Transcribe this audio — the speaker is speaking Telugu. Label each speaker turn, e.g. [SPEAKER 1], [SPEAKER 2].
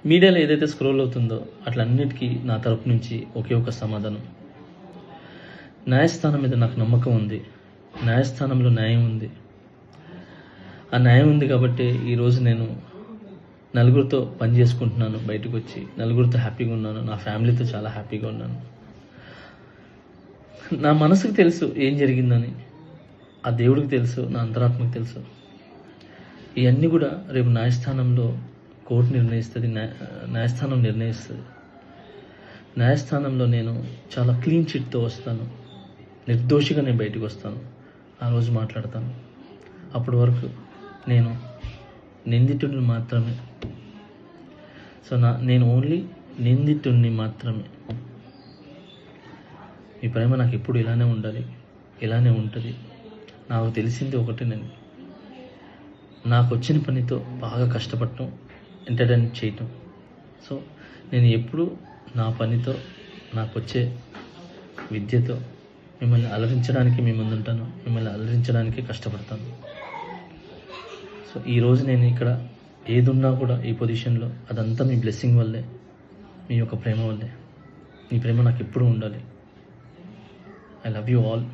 [SPEAKER 1] మీడియాలో ఏదైతే స్క్రోల్ అవుతుందో అట్లన్నిటికీ నా తరపు నుంచి ఒకే ఒక సమాధానం. న్యాయస్థానం మీద నాకు నమ్మకం ఉంది. న్యాయస్థానంలో న్యాయం ఉంది. ఆ న్యాయం ఉంది కాబట్టి ఈరోజు నేను నలుగురితో పని చేసుకుంటున్నాను. బయటకు వచ్చి నలుగురితో హ్యాపీగా ఉన్నాను. నా ఫ్యామిలీతో చాలా హ్యాపీగా ఉన్నాను. నా మనసుకు తెలుసు ఏం జరిగిందని. ఆ దేవుడికి తెలుసు, నా అంతరాత్మకు తెలుసు. ఇవన్నీ కూడా రేపు న్యాయస్థానంలో కోర్టు నిర్ణయిస్తుంది, న్యాయస్థానం నిర్ణయిస్తుంది. న్యాయస్థానంలో నేను చాలా క్లీన్ చిట్తో వస్తాను. నిర్దోషిగా నేను బయటకు వస్తాను. ఆ రోజు మాట్లాడతాను. అప్పటి వరకు నేను నిందితుడిని మాత్రమే. సో నేను ఓన్లీ నిందితుడిని మాత్రమే. మీ ప్రేమ నాకు ఎప్పుడు ఇలానే ఉండాలి, ఇలానే ఉంటుంది. నాకు తెలిసింది ఒకటేనండి, నాకు వచ్చిన పనితో బాగా కష్టపడటం, ఎంటర్టైన్ చేయటం. సో నేను ఎప్పుడు నా పనితో, నాకు వచ్చే విద్యతో మిమ్మల్ని అలరించడానికి మీ ముందుంటాను. మిమ్మల్ని అలరించడానికి కష్టపడతాను. సో ఈరోజు నేను ఇక్కడ ఏదున్నా కూడా ఈ పొజిషన్లో అదంతా మీ బ్లెస్సింగ్ వల్లే, మీ యొక్క ప్రేమ వల్లే. మీ ప్రేమ నాకు ఎప్పుడు ఉండాలి. I love you all.